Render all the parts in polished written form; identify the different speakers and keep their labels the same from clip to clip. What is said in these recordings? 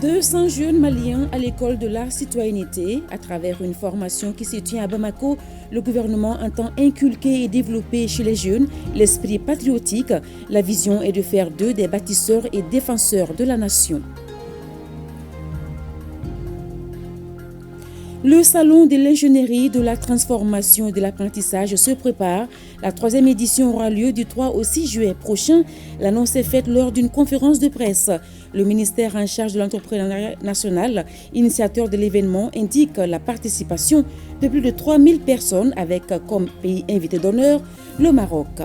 Speaker 1: 200 jeunes maliens à l'école de la citoyenneté. À travers une formation qui se tient à Bamako, le gouvernement entend inculquer et développer chez les jeunes l'esprit patriotique. La vision est de faire d'eux des bâtisseurs et défenseurs de la nation. Le salon de l'ingénierie, de la transformation et de l'apprentissage se prépare. La 3e édition aura lieu du 3 au 6 juillet prochain. L'annonce est faite lors d'une conférence de presse. Le ministère en charge de l'entrepreneuriat national, initiateur de l'événement, indique la participation de plus de 3000 personnes avec comme pays invité d'honneur le Maroc.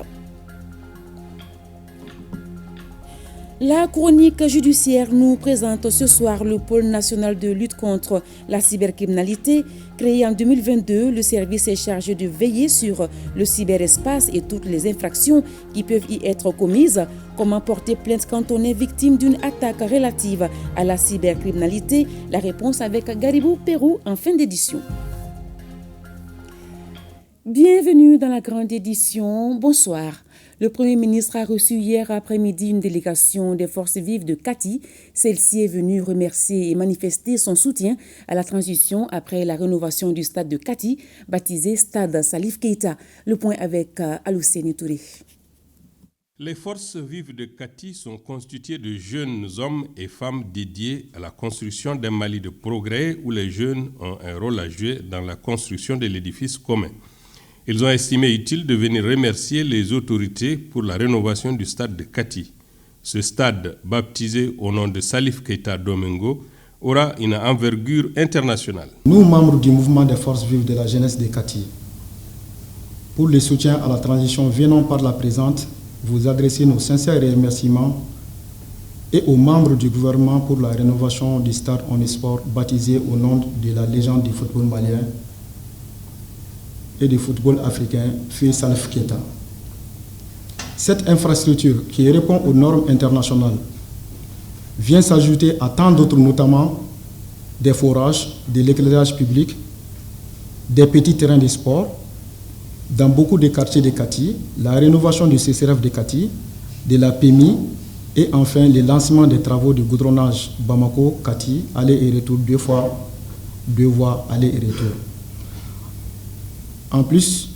Speaker 1: La chronique judiciaire nous présente ce soir le pôle national de lutte contre la cybercriminalité. Créé en 2022, le service est chargé de veiller sur le cyberespace et toutes les infractions qui peuvent y être commises. Comment porter plainte quand on est victime d'une attaque relative à la cybercriminalité? La réponse avec Garibou Pérou en fin d'édition. Bienvenue dans la grande édition. Bonsoir. Le Premier ministre a reçu hier après-midi une délégation des forces vives de Kati. Celle-ci est venue remercier et manifester son soutien à la transition après la rénovation du stade de Kati, baptisé Stade Salif Keita. Le point avec Alousseni Touré.
Speaker 2: Les forces vives de Kati sont constituées de jeunes hommes et femmes dédiés à la construction d'un Mali de progrès où les jeunes ont un rôle à jouer dans la construction de l'édifice commun. Ils ont estimé utile de venir remercier les autorités pour la rénovation du stade de Kati. Ce stade, baptisé au nom de Salif Keita Domingo, aura une envergure internationale.
Speaker 3: Nous, membres du mouvement des forces vives de la jeunesse de Kati, pour le soutien à la transition venant par la présente, vous adresser nos sincères remerciements et aux membres du gouvernement pour la rénovation du stade Omnisport baptisé au nom de la légende du football malien et du football africain, Feu Salif Keita. Cette infrastructure qui répond aux normes internationales vient s'ajouter à tant d'autres, notamment des forages, de l'éclairage public, des petits terrains de sport, dans beaucoup de quartiers de Kati, la rénovation du CCRF de Kati, de la PMI et enfin le lancement des travaux de goudronnage Bamako-Kati, aller et retour 2 voies aller et retour. En plus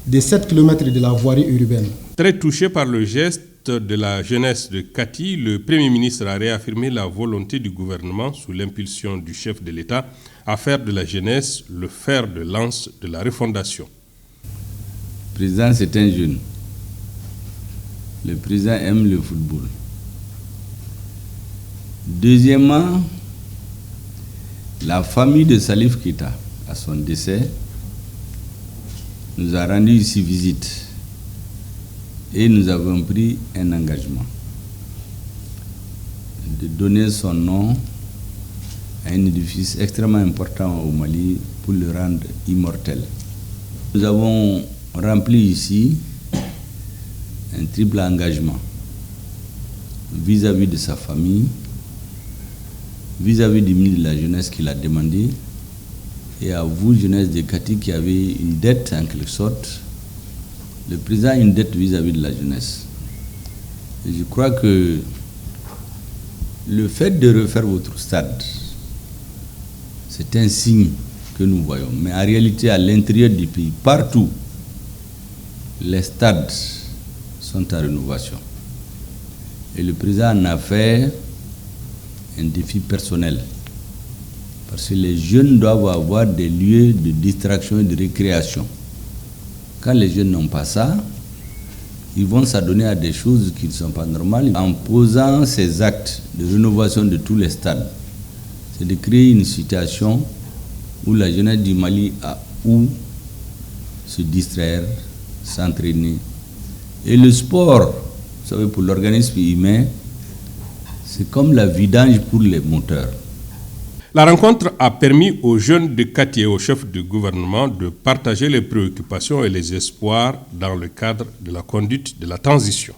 Speaker 3: des 7 km de la voirie urbaine.
Speaker 2: Très touché par le geste de la jeunesse de Kati, le Premier ministre a réaffirmé la volonté du gouvernement, sous l'impulsion du chef de l'État, à faire de la jeunesse le fer de lance de la refondation.
Speaker 4: Le président, c'est un jeune. Le président aime le football. Deuxièmement, la famille de Salif Keita, à son décès, nous a rendu ici visite et nous avons pris un engagement de donner son nom à un édifice extrêmement important au Mali pour le rendre immortel. Nous avons rempli ici un triple engagement vis-à-vis de sa famille, vis-à-vis du ministre de la Jeunesse qui l'a demandé, et à vous, jeunesse de Kati, qui avez une dette en quelque sorte. Le président a une dette vis-à-vis de la jeunesse. Et je crois que le fait de refaire votre stade, c'est un signe que nous voyons. Mais en réalité, à l'intérieur du pays, partout, les stades sont en rénovation. Et le président en a fait un défi personnel. Parce que les jeunes doivent avoir des lieux de distraction et de récréation. Quand les jeunes n'ont pas ça, ils vont s'adonner à des choses qui ne sont pas normales. En posant ces actes de rénovation de tous les stades, c'est de créer une situation où la jeunesse du Mali a où se distraire, s'entraîner. Et le sport, vous savez, pour l'organisme humain, c'est comme la vidange pour les moteurs.
Speaker 2: La rencontre a permis aux jeunes de Kati et au chef du gouvernement de partager les préoccupations et les espoirs dans le cadre de la conduite de la transition.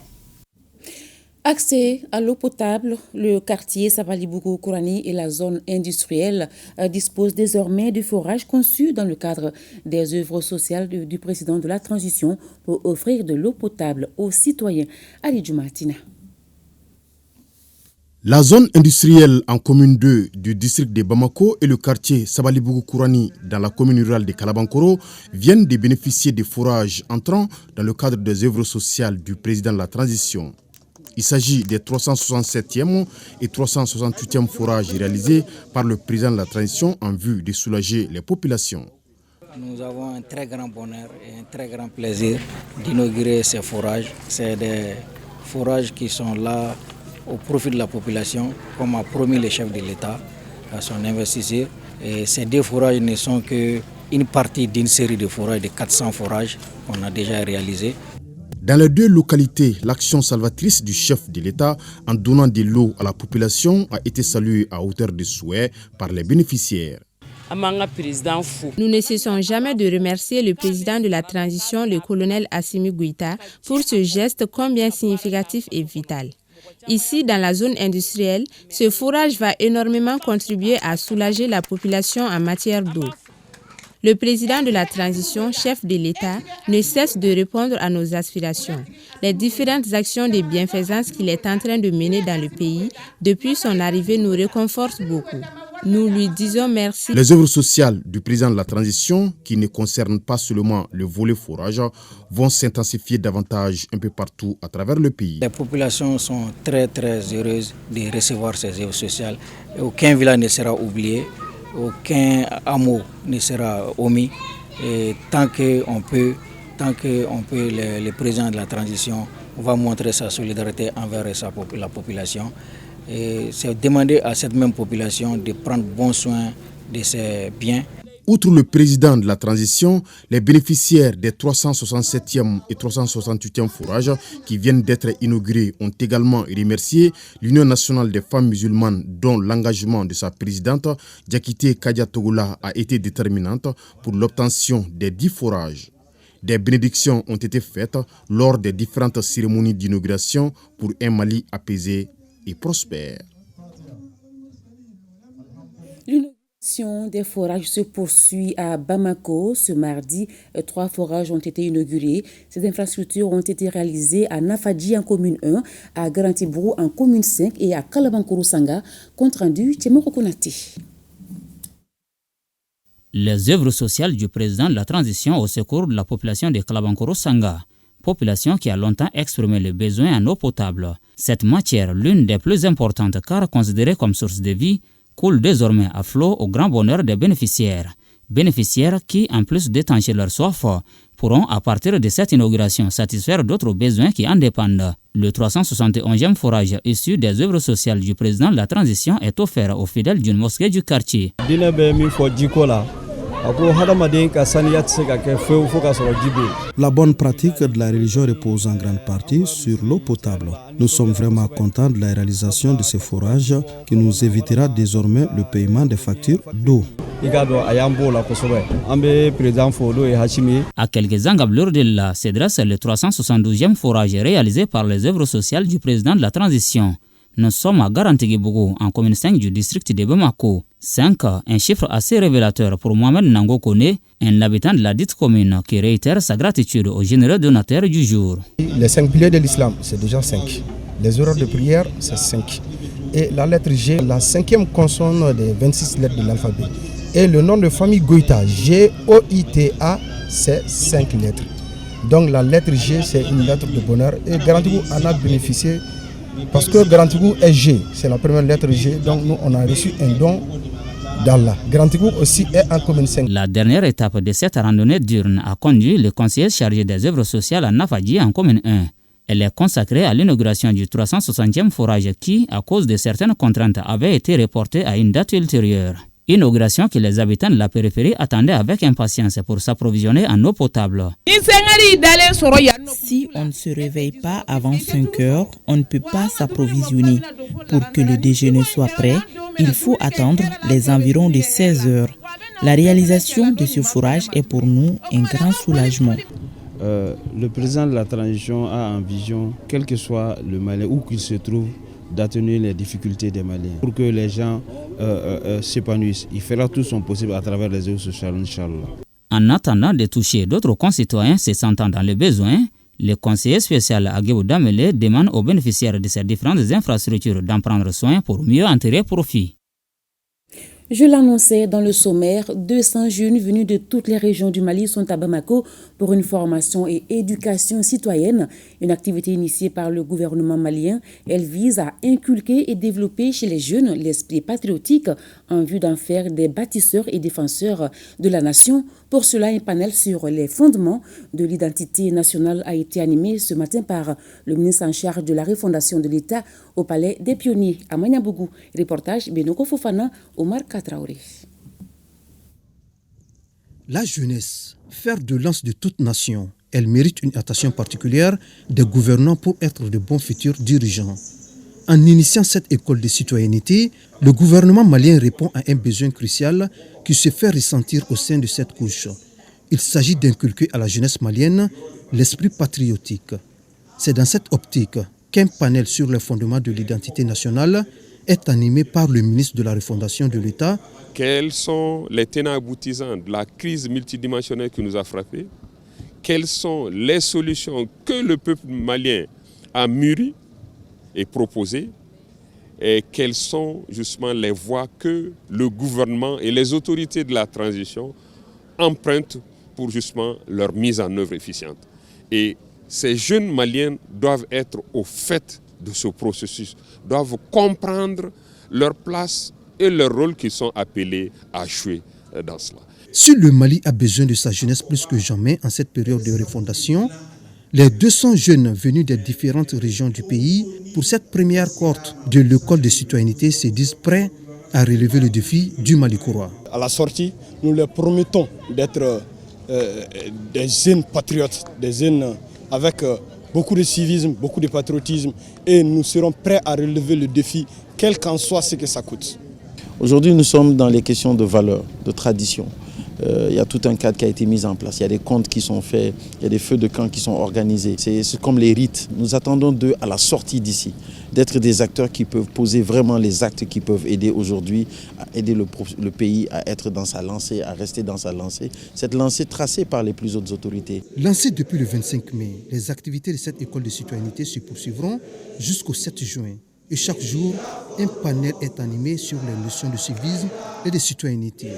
Speaker 1: Accès à l'eau potable, le quartier Sabalibougou-Kourani et la zone industrielle disposent désormais de forages conçus dans le cadre des œuvres sociales du président de la transition pour offrir de l'eau potable aux citoyens. Ali Djoumatina.
Speaker 5: La zone industrielle en commune 2 du district de Bamako et le quartier Sabalibougou-Kourani dans la commune rurale de Kalabankoro viennent de bénéficier des forages entrant dans le cadre des œuvres sociales du président de la transition. Il s'agit des 367e et 368e forages réalisés par le président de la transition en vue de soulager les populations.
Speaker 6: Nous avons un très grand bonheur et un très grand plaisir d'inaugurer ces forages. C'est des forages qui sont là au profit de la population, comme a promis le chef de l'État à son investisseur. Et ces deux forages ne sont qu'une partie d'une série de forages, de 400 forages qu'on a déjà réalisés.
Speaker 5: Dans les deux localités, l'action salvatrice du chef de l'État en donnant de l'eau à la population a été saluée à hauteur de souhait par les bénéficiaires.
Speaker 7: Nous ne cessons jamais de remercier le président de la transition, le colonel Assimi Goïta, pour ce geste combien significatif et vital. Ici, dans la zone industrielle, ce forage va énormément contribuer à soulager la population en matière d'eau. Le président de la transition, chef de l'État, ne cesse de répondre à nos aspirations. Les différentes actions de bienfaisance qu'il est en train de mener dans le pays, depuis son arrivée, nous réconfortent beaucoup. Nous lui disons merci.
Speaker 5: Les œuvres sociales du président de la transition, qui ne concernent pas seulement le volet forage, vont s'intensifier davantage un peu partout à travers le pays.
Speaker 6: Les populations sont très heureuses de recevoir ces œuvres sociales. Aucun village ne sera oublié, aucun hameau ne sera omis. Et tant qu'on peut, le président de la transition va montrer sa solidarité envers la population. Et c'est demander à cette même population de prendre bon soin de ses biens.
Speaker 5: Outre le président de la transition, les bénéficiaires des 367e et 368e forages qui viennent d'être inaugurés ont également remercié l'Union nationale des femmes musulmanes dont l'engagement de sa présidente, Diakité Kadia Togola, a été déterminante pour l'obtention des 10 forages. Des bénédictions ont été faites lors des différentes cérémonies d'inauguration pour un Mali apaisé et prospère.
Speaker 1: L'inauguration des forages se poursuit à Bamako. Ce mardi, 3 forages ont été inaugurés. Ces infrastructures ont été réalisées à Nafadji en commune 1, à Garantibrou en commune 5 et à Kalabankoro-Sanga. Compte rendu, Tchemoko Konaté.
Speaker 8: Les œuvres sociales du président de la transition au secours de la population de Kalabankoro-Sanga, population qui a longtemps exprimé le besoin en eau potable. Cette matière, l'une des plus importantes car considérée comme source de vie, coule désormais à flot au grand bonheur des bénéficiaires. Bénéficiaires qui, en plus d'étancher leur soif, pourront à partir de cette inauguration satisfaire d'autres besoins qui en dépendent. Le 371e forage issu des œuvres sociales du président de la transition est offert aux fidèles d'une mosquée du quartier.
Speaker 9: La bonne pratique de la religion repose en grande partie sur l'eau potable. Nous sommes vraiment contents de la réalisation de ces forages qui nous évitera désormais le paiement des factures d'eau.
Speaker 8: À quelques encablures de là se dresse le 372e forage réalisé par les œuvres sociales du président de la transition. Nous sommes à Garantibrou en commune 5 du district de Bamako. 5, un chiffre assez révélateur pour Mohamed Nango Kone, un habitant de la dite commune qui réitère sa gratitude au généreux donateur du jour.
Speaker 10: Les 5 piliers de l'islam, c'est déjà 5. Les horaires de prière, c'est 5. Et la lettre G, la 5e consonne des 26 lettres de l'alphabet. Et le nom de famille Goïta, G-O-I-T-A, c'est 5 lettres. Donc la lettre G, c'est une lettre de bonheur. Et Garantibrou en a bénéficié parce que Garantibrou est G, c'est la première lettre G. Donc nous, on a reçu un don d'Allah. Garantibrou aussi est en commune 5.
Speaker 8: La dernière étape de cette randonnée diurne a conduit le conseiller chargé des œuvres sociales à Nafadji en commune 1. Elle est consacrée à l'inauguration du 360e forage qui, à cause de certaines contraintes, avait été reportée à une date ultérieure. Inauguration que les habitants de la périphérie attendaient avec impatience pour s'approvisionner en eau potable.
Speaker 11: Si on ne se réveille pas avant 5 heures, on ne peut pas s'approvisionner. Pour que le déjeuner soit prêt, il faut attendre les environs de 16 heures. La réalisation de ce forage est pour nous un grand soulagement.
Speaker 12: Le président de la transition a en vision, quel que soit le Mali où qu'il se trouve, d'atténuer les difficultés des Maliens pour que les gens s'épanouissent. Il fera tout son possible à travers les œuvres sociales, Inch'Allah.
Speaker 8: En attendant de toucher d'autres concitoyens se sentant dans le besoin, Le conseiller spécial Aguebou Damele demande aux bénéficiaires de ces différentes infrastructures d'en prendre soin pour mieux en tirer profit.
Speaker 1: Je l'annonçais dans le sommaire, 200 jeunes venus de toutes les régions du Mali sont à Bamako pour une formation et éducation citoyenne, une activité initiée par le gouvernement malien. Elle vise à inculquer et développer chez les jeunes l'esprit patriotique en vue d'en faire des bâtisseurs et défenseurs de la nation. Pour cela, un panel sur les fondements de l'identité nationale a été animé ce matin par le ministre en charge de la refondation de l'État au Palais des Pionniers à Magnabougou. Reportage Benoko Fofana, Omar Katraouri.
Speaker 9: La jeunesse, fer de lance de toute nation, elle mérite une attention particulière des gouvernants pour être de bons futurs dirigeants. En initiant cette école de citoyenneté, le gouvernement malien répond à un besoin crucial qui se fait ressentir au sein de cette couche. Il s'agit d'inculquer à la jeunesse malienne l'esprit patriotique. C'est dans cette optique qu'un panel sur les fondements de l'identité nationale est animé par le ministre de la refondation de l'État.
Speaker 13: Quels sont les tenants aboutissants de la crise multidimensionnelle qui nous a frappés? Quelles sont les solutions que le peuple malien a mûries et proposées? Et quelles sont justement les voies que le gouvernement et les autorités de la transition empruntent pour justement leur mise en œuvre efficiente? Et ces jeunes Maliens doivent être au fait de ce processus, doivent comprendre leur place et leur rôle qu'ils sont appelés à jouer dans cela.
Speaker 9: Si le Mali a besoin de sa jeunesse plus que jamais en cette période de refondation, les 200 jeunes venus des différentes régions du pays pour cette première cohorte de l'école de citoyenneté se disent prêts à relever le défi du Mali courroie.
Speaker 10: À la sortie, nous leur promettons d'être des jeunes patriotes, des jeunes avec beaucoup de civisme, beaucoup de patriotisme, et nous serons prêts à relever le défi, quel qu'en soit ce que ça coûte.
Speaker 14: Aujourd'hui, nous sommes dans les questions de valeurs, de tradition. Il y a tout un cadre qui a été mis en place. Il y a des comptes qui sont faits, il y a des feux de camp qui sont organisés. C'est comme les rites. Nous attendons d'eux, à la sortie d'ici, d'être des acteurs qui peuvent poser vraiment les actes qui peuvent aider aujourd'hui, à aider le pays à être dans sa lancée, à rester dans sa lancée. Cette lancée tracée par les plus hautes autorités.
Speaker 9: Lancée depuis le 25 mai, les activités de cette école de citoyenneté se poursuivront jusqu'au 7 juin. Et chaque jour, un panel est animé sur les notions de civisme et de citoyenneté.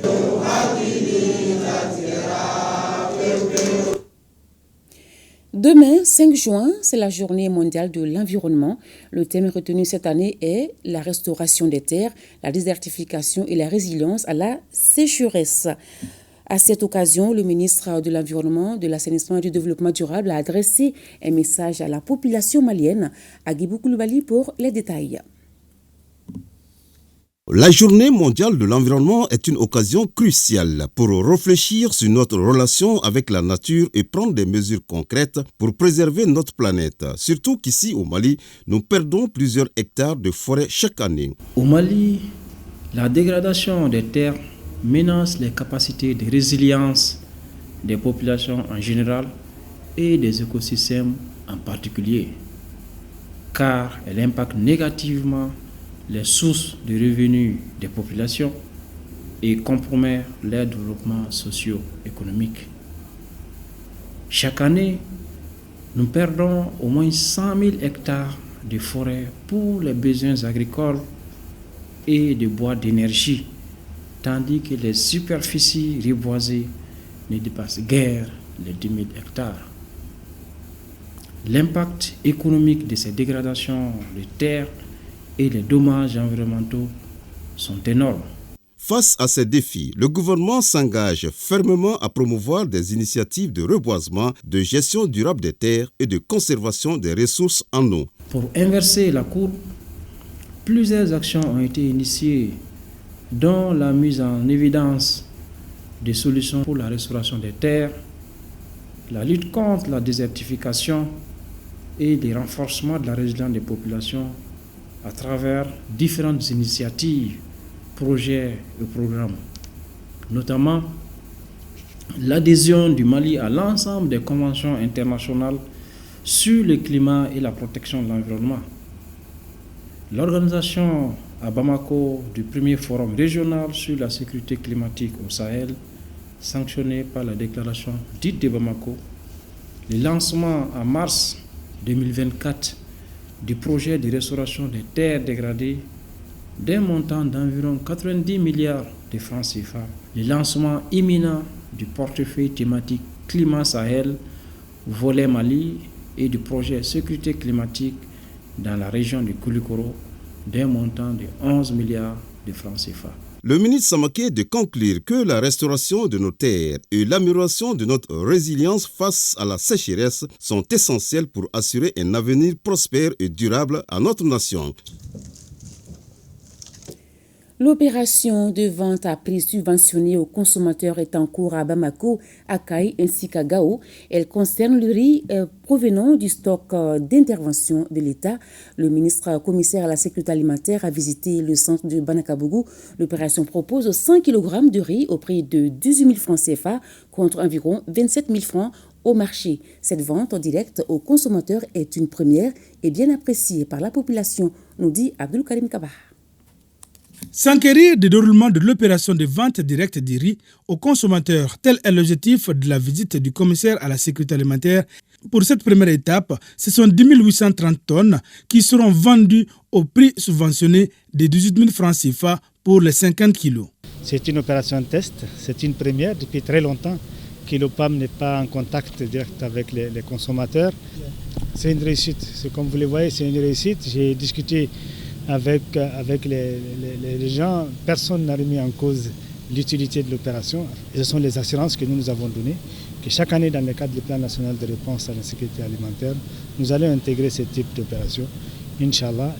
Speaker 1: Demain, 5 juin, c'est la journée mondiale de l'environnement. Le thème retenu cette année est la restauration des terres, la désertification et la résilience à la sécheresse. À cette occasion, le ministre de l'Environnement, de l'Assainissement et du Développement durable a adressé un message à la population malienne. Aguibou Koulibaly pour les détails.
Speaker 15: La journée mondiale de l'environnement est une occasion cruciale pour réfléchir sur notre relation avec la nature et prendre des mesures concrètes pour préserver notre planète. Surtout qu'ici au Mali, nous perdons plusieurs hectares de forêt chaque année.
Speaker 6: Au Mali, la dégradation des terres menace les capacités de résilience des populations en général et des écosystèmes en particulier, car elle impacte négativement les sources de revenus des populations et compromet leur développement socio-économique. Chaque année, nous perdons au moins 100 000 hectares de forêt pour les besoins agricoles et de bois d'énergie, tandis que les superficies reboisées ne dépassent guère les 10 000 hectares. L'impact économique de ces dégradations de terres et les dommages environnementaux sont énormes.
Speaker 15: Face à ces défis, le gouvernement s'engage fermement à promouvoir des initiatives de reboisement, de gestion durable des terres et de conservation des ressources en eau.
Speaker 6: Pour inverser la courbe, plusieurs actions ont été initiées, dont la mise en évidence des solutions pour la restauration des terres, la lutte contre la désertification et le renforcement de la résilience des populations à travers différentes initiatives, projets et programmes, notamment l'adhésion du Mali à l'ensemble des conventions internationales sur le climat et la protection de l'environnement, l'organisation à Bamako du premier forum régional sur la sécurité climatique au Sahel, sanctionné par la déclaration dite de Bamako, le lancement en mars 2024 du projet de restauration des terres dégradées d'un montant d'environ 90 milliards de francs CFA, le lancement imminent du portefeuille thématique Climat Sahel, volet Mali, et du projet sécurité climatique dans la région du Koulikoro d'un montant de 11 milliards de francs CFA.
Speaker 15: Le ministre Samaké de conclure que la restauration de nos terres et l'amélioration de notre résilience face à la sécheresse sont essentielles pour assurer un avenir prospère et durable à notre nation.
Speaker 1: L'opération de vente à prix subventionné aux consommateurs est en cours à Bamako, à Kaï ainsi qu'à Gao. Elle concerne le riz provenant du stock d'intervention de l'État. Le ministre commissaire à la sécurité alimentaire a visité le centre de Banakabougou. L'opération propose 100 kg de riz au prix de 18 000 francs CFA contre environ 27 000 francs au marché. Cette vente en direct aux consommateurs est une première et bien appréciée par la population, nous dit Abdul Karim Kaba.
Speaker 16: S'enquérir du déroulement de l'opération de vente directe du riz aux consommateurs, tel est l'objectif de la visite du commissaire à la sécurité alimentaire. Pour cette première étape, ce sont 10 830 tonnes qui seront vendues au prix subventionné de 18 000 francs CFA pour les 50 kilos.
Speaker 17: C'est une opération test, c'est une première depuis très longtemps que l'OPAM n'est pas en contact direct avec les consommateurs. C'est une réussite, c'est comme vous le voyez, c'est une réussite. J'ai discuté avec les gens, personne n'a remis en cause l'utilité de l'opération. Et ce sont les assurances que nous avons données, que chaque année dans le cadre du plan national de réponse à la sécurité alimentaire, nous allons intégrer ce type d'opération, Inch'Allah.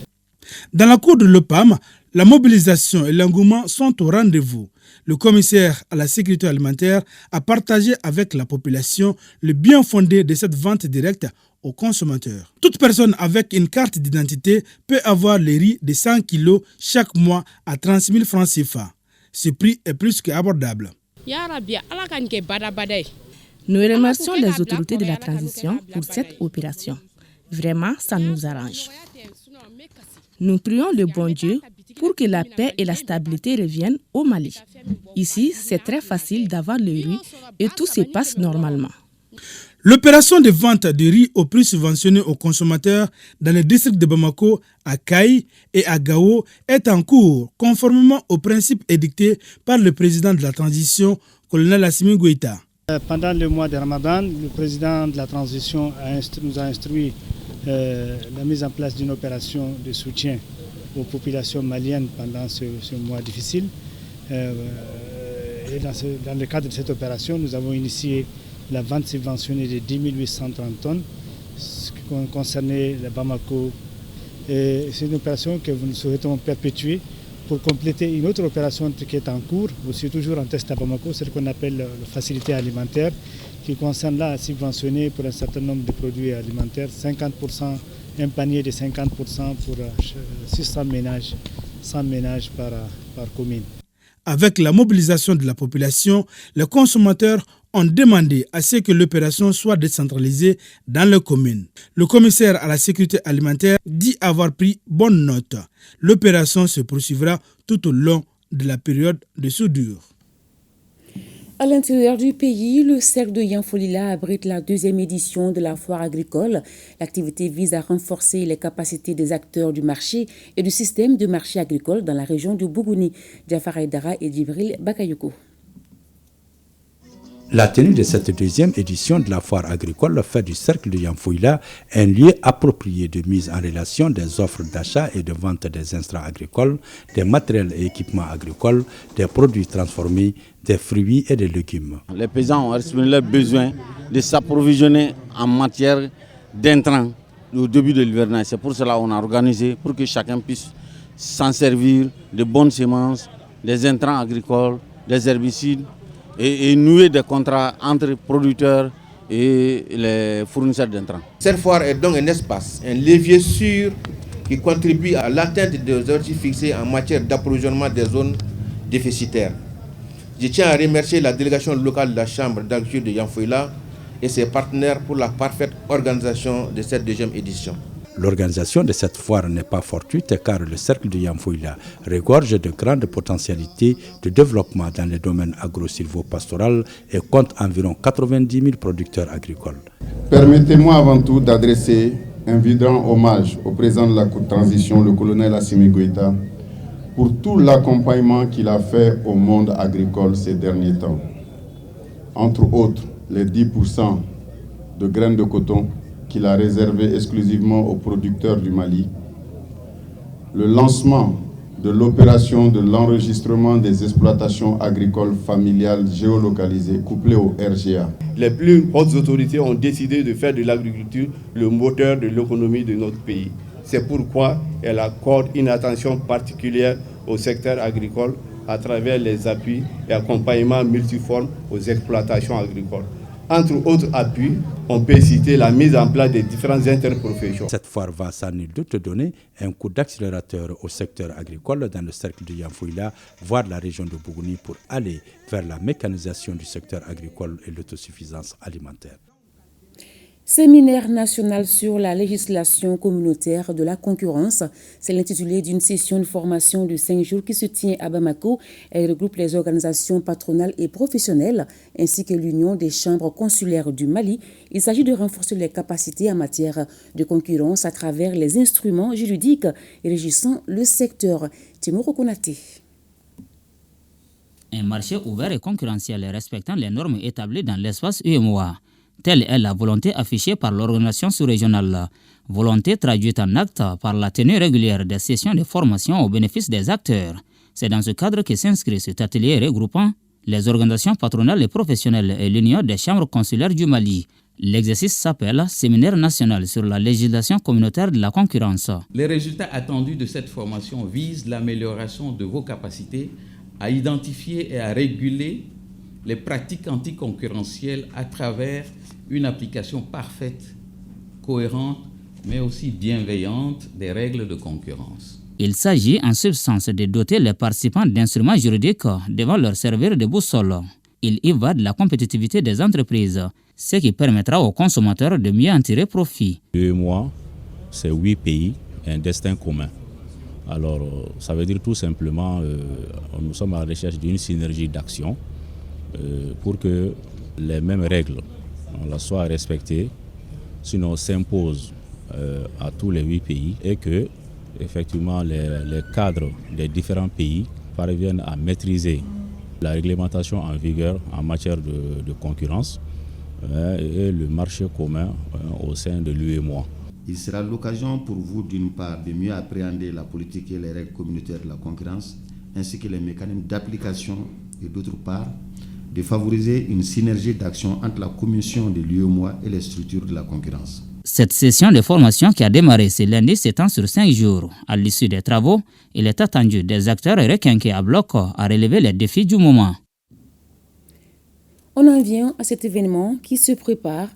Speaker 16: Dans la cour de l'OPAM, la mobilisation et l'engouement sont au rendez-vous. Le commissaire à la sécurité alimentaire a partagé avec la population le bien fondé de cette vente directe aux consommateurs. Toute personne avec une carte d'identité peut avoir le riz de 100 kg chaque mois à 36 000 francs CFA. Ce prix est plus qu'abordable.
Speaker 7: Nous remercions les autorités de la transition pour cette opération. Vraiment, ça nous arrange. Nous prions le bon Dieu pour que la paix et la stabilité reviennent au Mali. Ici, c'est très facile d'avoir le riz et tout se passe normalement.
Speaker 16: L'opération de vente de riz au prix subventionné aux consommateurs dans le district de Bamako, à Kaï et à Gao est en cours, conformément aux principes édictés par le président de la transition, colonel Assimi Goïta.
Speaker 17: Pendant le mois de Ramadan, le président de la transition nous a instruit la mise en place d'une opération de soutien aux populations maliennes pendant ce mois difficile. Et dans le cadre de cette opération, nous avons initié la vente subventionnée de 10 830 tonnes qui concernait le Bamako. C'est une opération que nous souhaitons perpétuer pour compléter une autre opération qui est en cours, aussi toujours en test à Bamako, c'est ce qu'on appelle la facilité alimentaire, qui concerne là à subventionner pour un certain nombre de produits alimentaires, 50%, un panier de 50% pour 600 ménages, 100 ménages par commune.
Speaker 16: Avec la mobilisation de la population, les consommateurs ont demandé à ce que l'opération soit décentralisée dans les communes. Le commissaire à la sécurité alimentaire dit avoir pris bonne note. L'opération se poursuivra tout au long de la période de soudure.
Speaker 1: À l'intérieur du pays, le cercle de Yanfolila abrite la deuxième édition de la foire agricole. L'activité vise à renforcer les capacités des acteurs du marché et du système de marché agricole dans la région du Bougouni. Jafar Aïdara et Djibril Bakayoko.
Speaker 18: La tenue de cette deuxième édition de la foire agricole fait du cercle de Yanfolila un lieu approprié de mise en relation des offres d'achat et de vente des intrants agricoles, des matériels et équipements agricoles, des produits transformés, des fruits et des légumes.
Speaker 19: Les paysans ont exprimé leur besoin de s'approvisionner en matière d'intrants au début de l'hivernage. C'est pour cela qu'on a organisé pour que chacun puisse s'en servir de bonnes semences, des intrants agricoles, des herbicides, et nouer des contrats entre producteurs et les fournisseurs d'intrants.
Speaker 20: Cette foire est donc un espace, un levier sûr qui contribue à l'atteinte des objectifs fixés en matière d'approvisionnement des zones déficitaires. Je tiens à remercier la délégation locale de la Chambre d'agriculture de Yanfolila et ses partenaires pour la parfaite organisation de cette deuxième édition.
Speaker 18: L'organisation de cette foire n'est pas fortuite car le cercle de Yamfoila regorge de grandes potentialités de développement dans le domaine agro-silvo-pastoral et compte environ 90 000 producteurs agricoles.
Speaker 21: Permettez-moi avant tout d'adresser un vibrant hommage au président de la transition, le colonel Assimi Goïta, pour tout l'accompagnement qu'il a fait au monde agricole ces derniers temps. Entre autres, les 10% de graines de coton qu'il a réservé exclusivement aux producteurs du Mali, le lancement de l'opération de l'enregistrement des exploitations agricoles familiales géolocalisées couplées au RGA.
Speaker 22: Les plus hautes autorités ont décidé de faire de l'agriculture le moteur de l'économie de notre pays. C'est pourquoi elle accorde une attention particulière au secteur agricole à travers les appuis et accompagnements multiformes aux exploitations agricoles. Entre autres appuis, on peut citer la mise en place des différentes interprofessions.
Speaker 18: Cette foire va sans nul doute donner un coup d'accélérateur au secteur agricole dans le cercle de Yamfoila, voire la région de Bougouni, pour aller vers la mécanisation du secteur agricole et l'autosuffisance alimentaire.
Speaker 1: Séminaire national sur la législation communautaire de la concurrence, c'est l'intitulé d'une session de formation de 5 jours qui se tient à Bamako. Elle regroupe les organisations patronales et professionnelles ainsi que l'Union des chambres consulaires du Mali. Il s'agit de renforcer les capacités en matière de concurrence à travers les instruments juridiques régissant le secteur. Timoro Konaté.
Speaker 8: Un marché ouvert et concurrentiel respectant les normes établies dans l'espace UEMOA. Telle est la volonté affichée par l'organisation sous-régionale. Volonté traduite en acte par la tenue régulière des sessions de formation au bénéfice des acteurs. C'est dans ce cadre que s'inscrit cet atelier regroupant les organisations patronales et professionnelles et l'Union des chambres consulaires du Mali. L'exercice s'appelle Séminaire national sur la législation communautaire de la concurrence.
Speaker 23: Les résultats attendus de cette formation visent l'amélioration de vos capacités à identifier et à réguler les pratiques anticoncurrentielles à travers une application parfaite, cohérente, mais aussi bienveillante des règles de concurrence.
Speaker 8: Il s'agit en substance de doter les participants d'instruments juridiques devant leur servir de boussole. Il y va de la compétitivité des entreprises, ce qui permettra aux consommateurs de mieux en tirer profit.
Speaker 24: UEMOA, c'est 8 pays et un destin commun. Alors, ça veut dire tout simplement nous sommes à la recherche d'une synergie d'action pour que les mêmes règles soient respectées, sinon s'imposent à tous les 8 pays et que effectivement les cadres des différents pays parviennent à maîtriser la réglementation en vigueur en matière de concurrence et le marché commun au sein de l'UEMOA.
Speaker 25: Il sera l'occasion pour vous d'une part de mieux appréhender la politique et les règles communautaires de la concurrence ainsi que les mécanismes d'application et d'autre part de favoriser une synergie d'action entre la commission de l'UEMOA et les structures de la concurrence.
Speaker 8: Cette session de formation qui a démarré ce lundi s'étend sur 5 jours. À l'issue des travaux, il est attendu des acteurs requinqués à bloc à relever les défis du moment.
Speaker 1: On en vient à cet événement qui se prépare.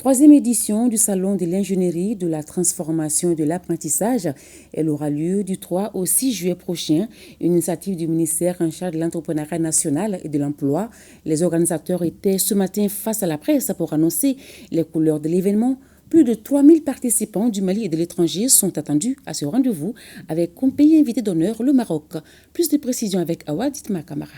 Speaker 1: 3e édition du Salon de l'ingénierie, de la transformation et de l'apprentissage. Elle aura lieu du 3 au 6 juillet prochain. Une initiative du ministère en charge de l'entrepreneuriat national et de l'emploi. Les organisateurs étaient ce matin face à la presse pour annoncer les couleurs de l'événement. Plus de 3000 participants du Mali et de l'étranger sont attendus à ce rendez-vous avec comme pays invité d'honneur le Maroc. Plus de précisions avec Awad Kamara.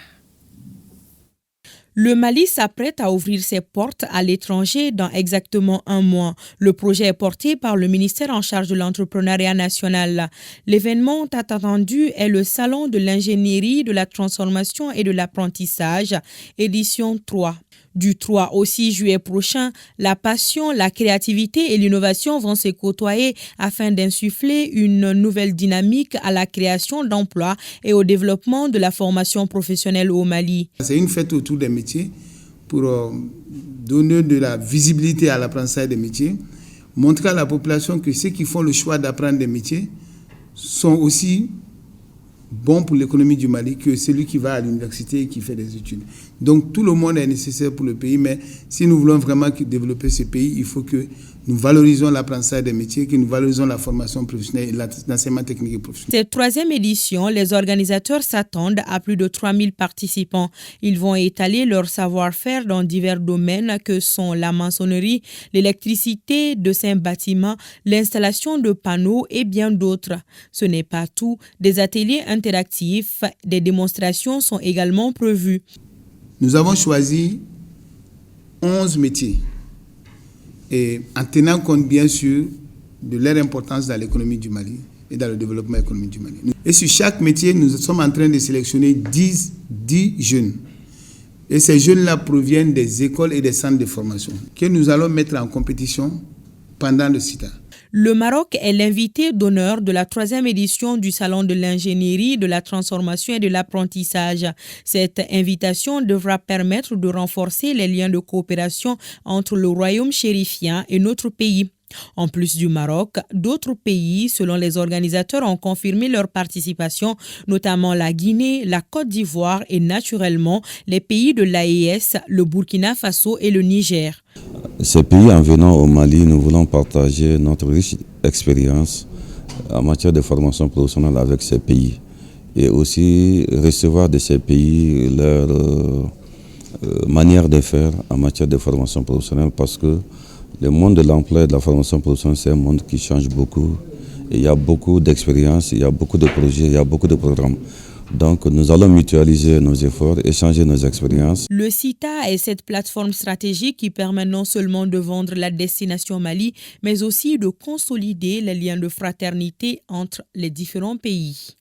Speaker 26: Le Mali s'apprête à ouvrir ses portes à l'étranger dans exactement 1 mois. Le projet est porté par le ministère en charge de l'entrepreneuriat national. L'événement attendu est le Salon de l'ingénierie, de la transformation et de l'apprentissage, édition 3. Du 3 au 6 juillet prochain, la passion, la créativité et l'innovation vont se côtoyer afin d'insuffler une nouvelle dynamique à la création d'emplois et au développement de la formation professionnelle au Mali.
Speaker 27: C'est une fête autour des métiers pour donner de la visibilité à l'apprentissage des métiers, montrer à la population que ceux qui font le choix d'apprendre des métiers sont aussi bon pour l'économie du Mali que celui qui va à l'université et qui fait des études. Donc tout le monde est nécessaire pour le pays, mais si nous voulons vraiment développer ce pays, il faut que nous valorisons l'apprentissage des métiers, que nous valorisons la formation professionnelle et l'enseignement technique et professionnel.
Speaker 26: Cette troisième édition, les organisateurs s'attendent à plus de 3000 participants. Ils vont étaler leur savoir-faire dans divers domaines que sont la maçonnerie, l'électricité de ces bâtiments, l'installation de panneaux et bien d'autres. Ce n'est pas tout. Des ateliers interactifs, des démonstrations sont également prévues.
Speaker 27: Nous avons choisi 11 métiers. Et en tenant compte bien sûr de leur importance dans l'économie du Mali et dans le développement économique du Mali. Et sur chaque métier, nous sommes en train de sélectionner 10 jeunes. Et ces jeunes-là proviennent des écoles et des centres de formation que nous allons mettre en compétition pendant le CITA.
Speaker 26: Le Maroc est l'invité d'honneur de la troisième édition du Salon de l'ingénierie, de la transformation et de l'apprentissage. Cette invitation devra permettre de renforcer les liens de coopération entre le royaume chérifien et notre pays. En plus du Maroc, d'autres pays, selon les organisateurs, ont confirmé leur participation, notamment la Guinée, la Côte d'Ivoire et naturellement les pays de l'AES, le Burkina Faso et le Niger.
Speaker 2: Ces pays, en venant au Mali, nous voulons partager notre riche expérience en matière de formation professionnelle avec ces pays et aussi recevoir de ces pays leur manière de faire en matière de formation professionnelle parce que le monde de l'emploi et de la formation professionnelle, c'est un monde qui change beaucoup. Et il y a beaucoup d'expériences, il y a beaucoup de projets, il y a beaucoup de programmes. Donc nous allons mutualiser nos efforts, échanger nos expériences.
Speaker 26: Le CITA est cette plateforme stratégique qui permet non seulement de vendre la destination Mali, mais aussi de consolider les liens de fraternité entre les différents pays.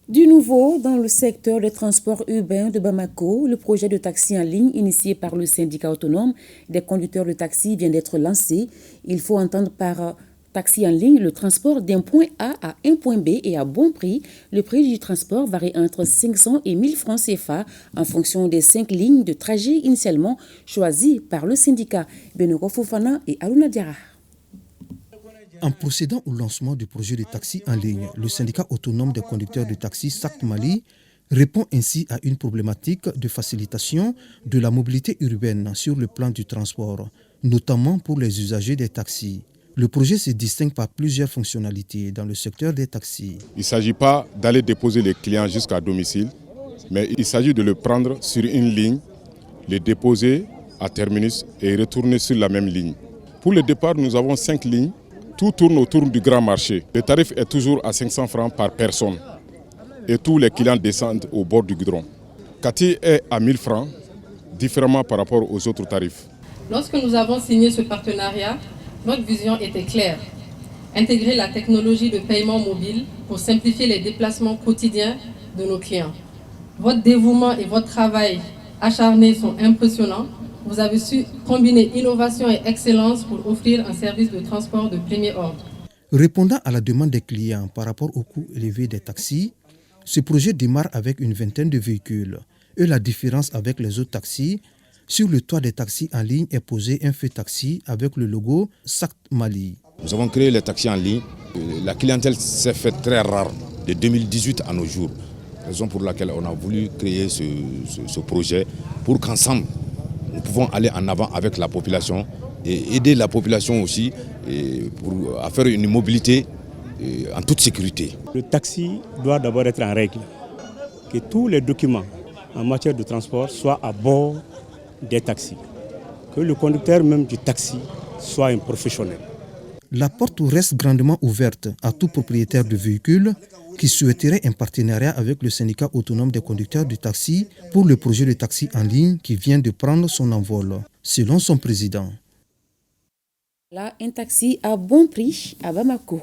Speaker 1: Du nouveau, dans le secteur des transports urbains de Bamako, le projet de taxi en ligne initié par le syndicat autonome des conducteurs de taxi vient d'être lancé. Il faut entendre par taxi en ligne le transport d'un point A à un point B et à bon prix. Le prix du transport varie entre 500 et 1000 francs CFA en fonction des 5 lignes de trajet initialement choisies par le syndicat. Benoko Fofana et Aruna Diarra.
Speaker 9: En procédant au lancement du projet de taxi en ligne, le syndicat autonome des conducteurs de taxi SACT Mali répond ainsi à une problématique de facilitation de la mobilité urbaine sur le plan du transport, notamment pour les usagers des taxis. Le projet se distingue par plusieurs fonctionnalités dans le secteur des taxis.
Speaker 3: Il ne s'agit pas d'aller déposer les clients jusqu'à domicile, mais il s'agit de le prendre sur une ligne, le déposer à terminus et retourner sur la même ligne. Pour le départ, nous avons 5 lignes. Tout tourne autour du grand marché. Le tarif est toujours à 500 francs par personne. Et tous les clients descendent au bord du goudron. Cathy est à 1000 francs, différemment par rapport aux autres tarifs.
Speaker 4: Lorsque nous avons signé ce partenariat, notre vision était claire. Intégrer la technologie de paiement mobile pour simplifier les déplacements quotidiens de nos clients. Votre dévouement et votre travail acharné sont impressionnants. Vous avez su combiner innovation et excellence pour offrir un service de transport de premier ordre.
Speaker 9: Répondant à la demande des clients par rapport au coût élevé des taxis, ce projet démarre avec une vingtaine de véhicules. Et la différence avec les autres taxis, sur le toit des taxis en ligne est posé un feu taxi avec le logo SACT Mali.
Speaker 3: Nous avons créé les taxis en ligne. La clientèle s'est faite très rare de 2018 à nos jours. Raison pour laquelle on a voulu créer ce projet pour qu'ensemble, nous pouvons aller en avant avec la population et aider la population aussi à faire une mobilité en toute sécurité.
Speaker 5: Le taxi doit d'abord être en règle, que tous les documents en matière de transport soient à bord des taxis, que le conducteur même du taxi soit un professionnel.
Speaker 9: La porte reste grandement ouverte à tout propriétaire de véhicule qui souhaiterait un partenariat avec le syndicat autonome des conducteurs de taxi pour le projet de taxi en ligne qui vient de prendre son envol, selon son président.
Speaker 1: Là, un taxi à bon prix à Bamako.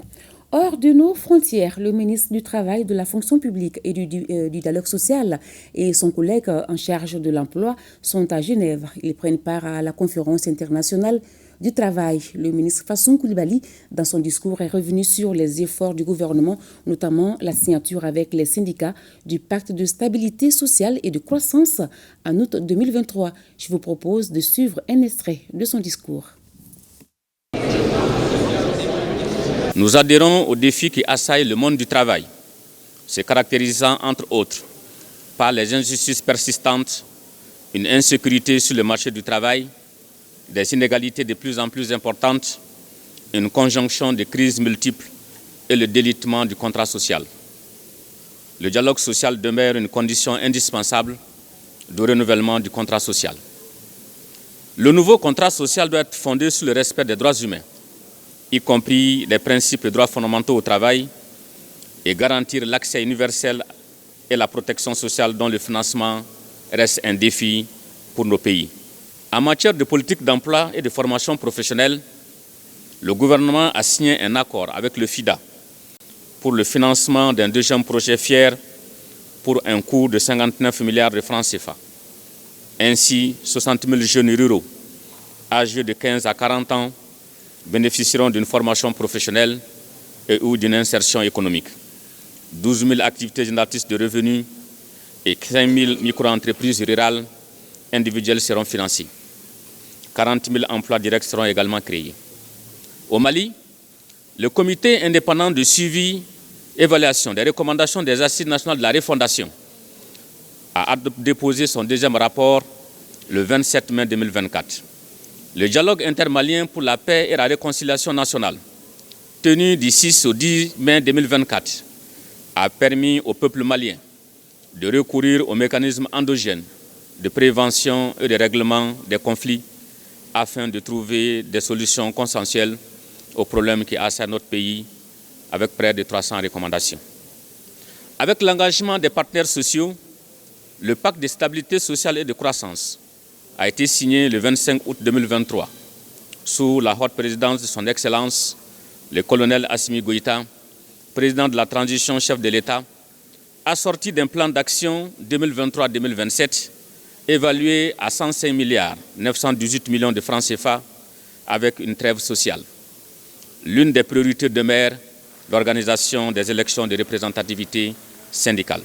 Speaker 1: Hors de nos frontières, le ministre du Travail, de la fonction publique et du dialogue social et son collègue en charge de l'emploi sont à Genève. Ils prennent part à la conférence internationale du travail. Le ministre Fassoum Coulibaly, dans son discours, est revenu sur les efforts du gouvernement, notamment la signature avec les syndicats du pacte de stabilité sociale et de croissance en août 2023. Je vous propose de suivre un extrait de son discours.
Speaker 11: Nous adhérons aux défis qui assaillent le monde du travail, se caractérisant entre autres par les injustices persistantes, une insécurité sur le marché du travail, des inégalités de plus en plus importantes, une conjonction de crises multiples et le délitement du contrat social. Le dialogue social demeure une condition indispensable du renouvellement du contrat social. Le nouveau contrat social doit être fondé sur le respect des droits humains, y compris les principes et droits fondamentaux au travail, et garantir l'accès universel et la protection sociale dont le financement reste un défi pour nos pays. En matière de politique d'emploi et de formation professionnelle, le gouvernement a signé un accord avec le FIDA pour le financement d'un deuxième projet FIER pour un coût de 59 milliards de francs CFA. Ainsi, 60 000 jeunes ruraux âgés de 15 à 40 ans bénéficieront d'une formation professionnelle et ou d'une insertion économique. 12 000 activités génératrices de revenus et 5 000 micro-entreprises rurales individuelles seront financées. 40 000 emplois directs seront également créés. Au Mali, le comité indépendant de suivi et évaluation des recommandations des assises nationales de la refondation a déposé son deuxième rapport le 27 mai 2024. Le dialogue intermalien pour la paix et la réconciliation nationale, tenu du 6 au 10 mai 2024, a permis au peuple malien de recourir aux mécanismes endogènes de prévention et de règlement des conflits afin de trouver des solutions consensuelles aux problèmes qui assaillent notre pays avec près de 300 recommandations. Avec l'engagement des partenaires sociaux, le pacte de stabilité sociale et de croissance a été signé le 25 août 2023 sous la haute présidence de son Excellence, le colonel Assimi Goïta, président de la transition, chef de l'État, assorti d'un plan d'action 2023-2027 évalué à 105 milliards 918 millions de francs CFA avec une trêve sociale. L'une des priorités demeure l'organisation des élections de représentativité syndicale.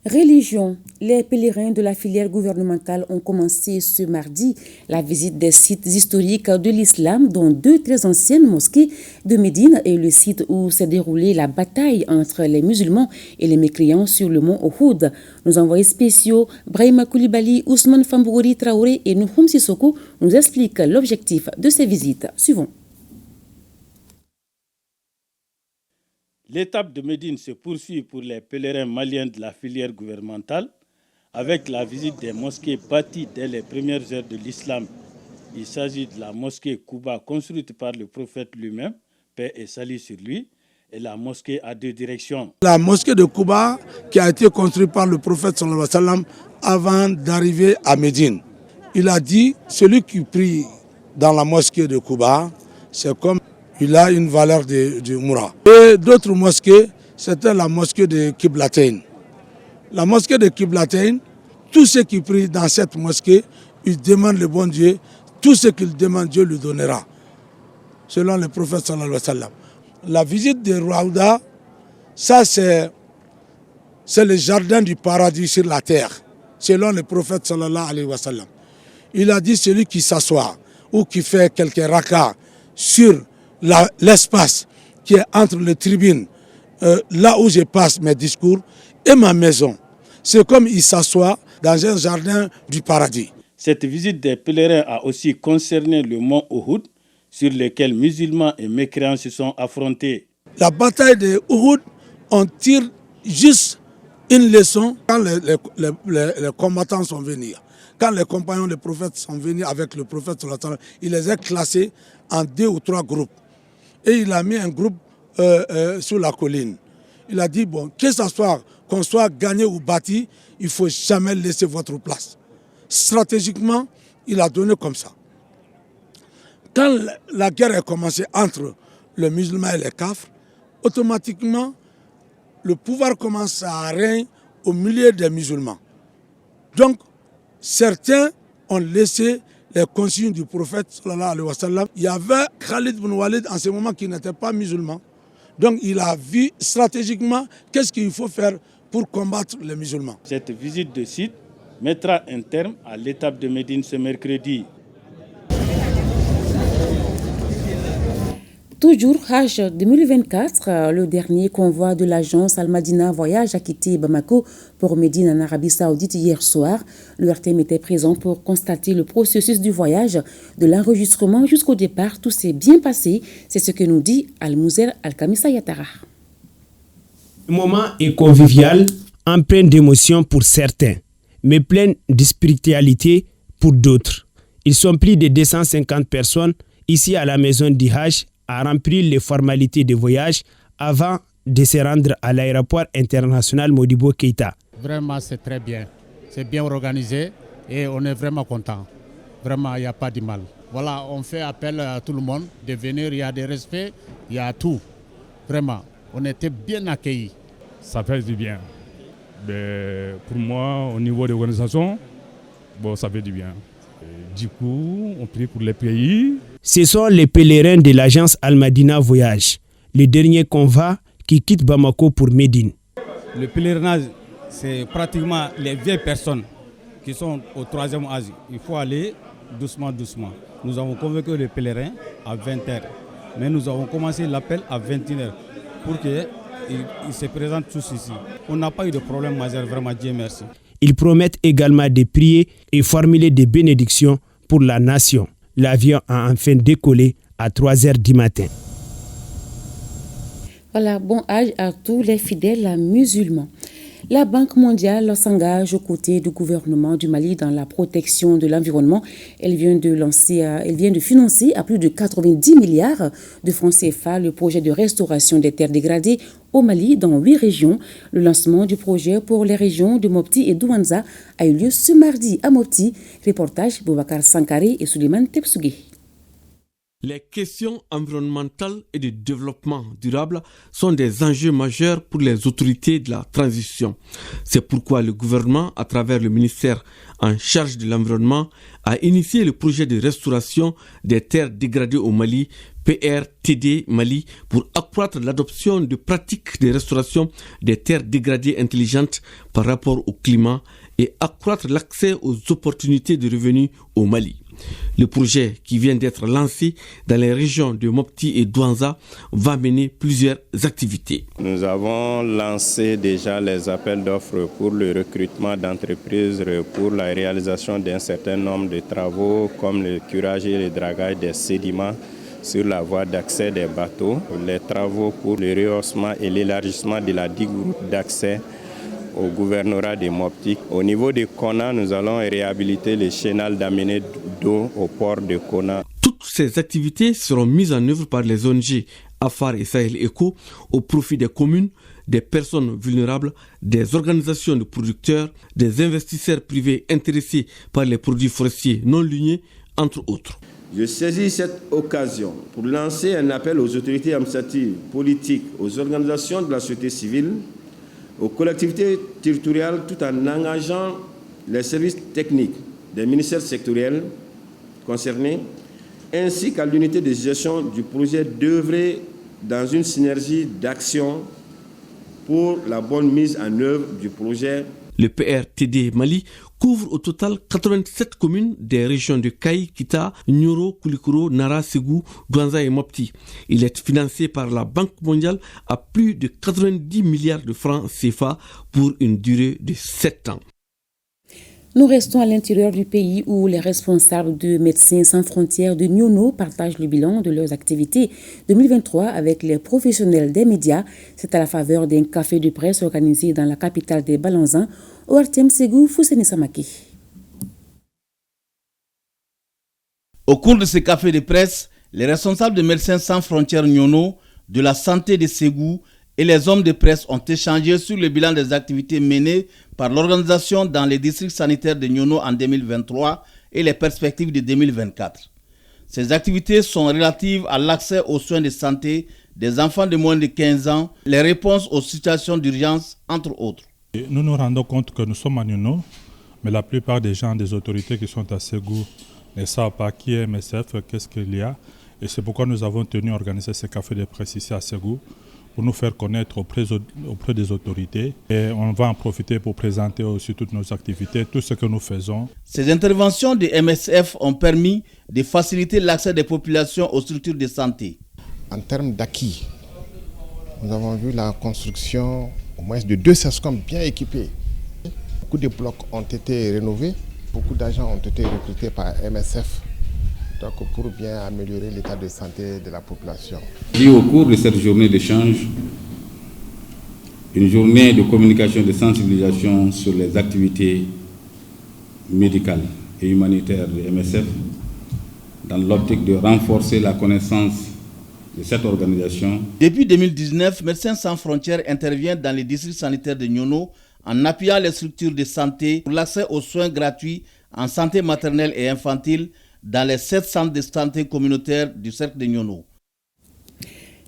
Speaker 1: Religion. Les pèlerins de la filière gouvernementale ont commencé ce mardi la visite des sites historiques de l'islam, dont 2 très anciennes mosquées de Médine et le site où s'est déroulée la bataille entre les musulmans et les mécréants sur le mont Uhud. Nos envoyés spéciaux, Brahima Koulibaly, Ousmane Fambouri Traoré et Nouhoum Sissoko nous expliquent l'objectif de ces visites. Suivons.
Speaker 6: L'étape de Médine se poursuit pour les pèlerins maliens de la filière gouvernementale avec la visite des mosquées bâties dès les premières heures de l'islam. Il s'agit de la mosquée Kouba construite par le prophète lui-même, paix et salut sur lui, et la mosquée à 2 directions.
Speaker 7: La mosquée de Kouba qui a été construite par le prophète sallallahu alayhi wa sallam avant d'arriver à Médine. Il a dit, celui qui prie dans la mosquée de Kouba, c'est comme il a une valeur de Moura. Et d'autres mosquées, c'était la mosquée de Kiblatain. La mosquée de Kiblatain, tous ceux qui prient dans cette mosquée, ils demandent le bon Dieu, tout ce qu'ils demandent, Dieu lui donnera. Selon le prophète sallallahu alayhi wa sallam. La visite de Rouda, ça c'est le jardin du paradis sur la terre, selon le prophète sallallahu alayhi wa sallam. Il a dit celui qui s'assoit ou qui fait quelques rakas sur l'espace qui est entre les tribunes, là où je passe mes discours, et ma maison. C'est comme il s'assoit dans un jardin du paradis.
Speaker 6: Cette visite des pèlerins a aussi concerné le mont Uhud, sur lequel musulmans et mécréants se sont affrontés.
Speaker 7: La bataille de Uhud, on tire juste une leçon quand les combattants sont venus. Quand les compagnons des prophètes sont venus avec le prophète, il les a classés en 2 ou 3 groupes. Et il a mis un groupe sur la colline. Il a dit, bon, que ce soit qu'on soit gagné ou bâti, il ne faut jamais laisser votre place. Stratégiquement, il a donné comme ça. Quand la guerre a commencé entre les musulmans et les kafres, automatiquement, le pouvoir commence à régner au milieu des musulmans. Donc, certains ont laissé les consignes du prophète sallallahu alayhi wa sallam. Il y avait Khalid ibn Walid en ce moment qui n'était pas musulman. Donc il a vu stratégiquement qu'est-ce qu'il faut faire pour combattre les musulmans.
Speaker 6: Cette visite de site mettra un terme à l'étape de Médine ce mercredi.
Speaker 1: Toujours Hajj 2024, le dernier convoi de l'agence Al-Madina Voyage a quitté Bamako pour Médine en Arabie Saoudite hier soir. Le RTM était présent pour constater le processus du voyage, de l'enregistrement jusqu'au départ. Tout s'est bien passé. C'est ce que nous dit Al-Mouzer Al-Kamissa Yatara.
Speaker 10: Le moment est convivial, empreint d'émotion pour certains, mais plein de spiritualité pour d'autres. Ils sont plus de 250 personnes ici à la maison du Hajj à remplir les formalités de voyage avant de se rendre à l'aéroport international Modibo Keïta.
Speaker 12: Vraiment, c'est très bien. C'est bien organisé et on est vraiment content. Vraiment, il n'y a pas de mal. Voilà, on fait appel à tout le monde de venir. Il y a des respects, il y a tout. Vraiment, on était bien accueillis.
Speaker 13: Ça fait du bien. Mais pour moi, au niveau de l'organisation, ça fait du bien. Et du coup, on prie pour les pays.
Speaker 10: Ce sont les pèlerins de l'agence Al-Madina Voyage, le dernier convoi qui quitte Bamako pour Médine.
Speaker 14: Le pèlerinage, c'est pratiquement les vieilles personnes qui sont au 3e âge. Il faut aller doucement, doucement. Nous avons convoqué les pèlerins à 20h, mais nous avons commencé l'appel à 21h pour qu'ils se présentent tous ici. On n'a pas eu de problème majeur, vraiment, Dieu merci.
Speaker 10: Ils promettent également de prier et formuler des bénédictions pour la nation. L'avion a enfin décollé à 3h du matin.
Speaker 1: Voilà, bon âge à tous les fidèles musulmans. La Banque mondiale s'engage aux côtés du gouvernement du Mali dans la protection de l'environnement. Elle vient de financer à plus de 90 milliards de francs CFA le projet de restauration des terres dégradées au Mali dans 8 régions. Le lancement du projet pour les régions de Mopti et Douanza a eu lieu ce mardi à Mopti. Reportage Boubacar Sankare et Souleymane Tepsougué.
Speaker 15: Les questions environnementales et de développement durable sont des enjeux majeurs pour les autorités de la transition. C'est pourquoi le gouvernement, à travers le ministère en charge de l'environnement, a initié le projet de restauration des terres dégradées au Mali, PRTD Mali, pour accroître l'adoption de pratiques de restauration des terres dégradées intelligentes par rapport au climat et accroître l'accès aux opportunités de revenus au Mali. Le projet qui vient d'être lancé dans les régions de Mopti et Douanza va mener plusieurs activités.
Speaker 16: Nous avons lancé déjà les appels d'offres pour le recrutement d'entreprises pour la réalisation d'un certain nombre de travaux comme le curage et le dragage des sédiments sur la voie d'accès des bateaux, les travaux pour le rehaussement et l'élargissement de la digue d'accès au gouvernorat de Mopti. Au niveau de Kona, nous allons réhabiliter les chenals d'amener d'eau au port de Kona.
Speaker 15: Toutes ces activités seront mises en œuvre par les ONG Afar et Sahel Eco au profit des communes, des personnes vulnérables, des organisations de producteurs, des investisseurs privés intéressés par les produits forestiers non lignés, entre autres.
Speaker 17: Je saisis cette occasion pour lancer un appel aux autorités administratives, politiques, aux organisations de la société civile, aux collectivités territoriales, tout en engageant les services techniques des ministères sectoriels concernés, ainsi qu'à l'unité de gestion du projet d'œuvrer dans une synergie d'action pour la bonne mise en œuvre du projet.
Speaker 15: Le PRTD Mali couvre au total 87 communes des régions de Kaï, Kita, Nyoro, Koulikoro, Nara, Ségou, Douanza et Mopti. Il est financé par la Banque mondiale à plus de 90 milliards de francs CFA pour une durée de 7 ans.
Speaker 1: Nous restons à l'intérieur du pays où les responsables de Médecins sans frontières de Nyono partagent le bilan de leurs activités 2023 avec les professionnels des médias. C'est à la faveur d'un café de presse organisé dans la capitale des Balanzans, au RTM Ségou, Fousseni Samaki.
Speaker 28: Au cours de ce café de presse, les responsables de Médecins sans frontières Nyono, de la santé de Ségou et les hommes de presse ont échangé sur le bilan des activités menées par l'organisation dans les districts sanitaires de Nyono en 2023 et les perspectives de 2024. Ces activités sont relatives à l'accès aux soins de santé des enfants de moins de 15 ans, les réponses aux situations d'urgence, entre autres.
Speaker 29: Nous nous rendons compte que nous sommes à Nyono, mais la plupart des gens, des autorités qui sont à Ségou ne savent pas qui est MSF, qu'est-ce qu'il y a. Et c'est pourquoi nous avons tenu à organiser ce café de presse ici à Ségou, pour nous faire connaître auprès des autorités. Et on va en profiter pour présenter aussi toutes nos activités, tout ce que nous faisons.
Speaker 28: Ces interventions de MSF ont permis de faciliter l'accès des populations aux structures de santé.
Speaker 8: En termes d'acquis, nous avons vu la construction au moins de 2 SESCOM bien équipés. Beaucoup de blocs ont été rénovés, beaucoup d'agents ont été recrutés par MSF donc pour bien améliorer l'état de santé de la population.
Speaker 18: Au cours de cette journée d'échange, une journée de communication et de sensibilisation sur les activités médicales et humanitaires de MSF dans l'optique de renforcer la connaissance de cette organisation.
Speaker 28: Depuis 2019, Médecins sans frontières intervient dans les districts sanitaires de Nyono en appuyant les structures de santé pour l'accès aux soins gratuits en santé maternelle et infantile dans les 7 centres de santé communautaires du cercle de Nyono.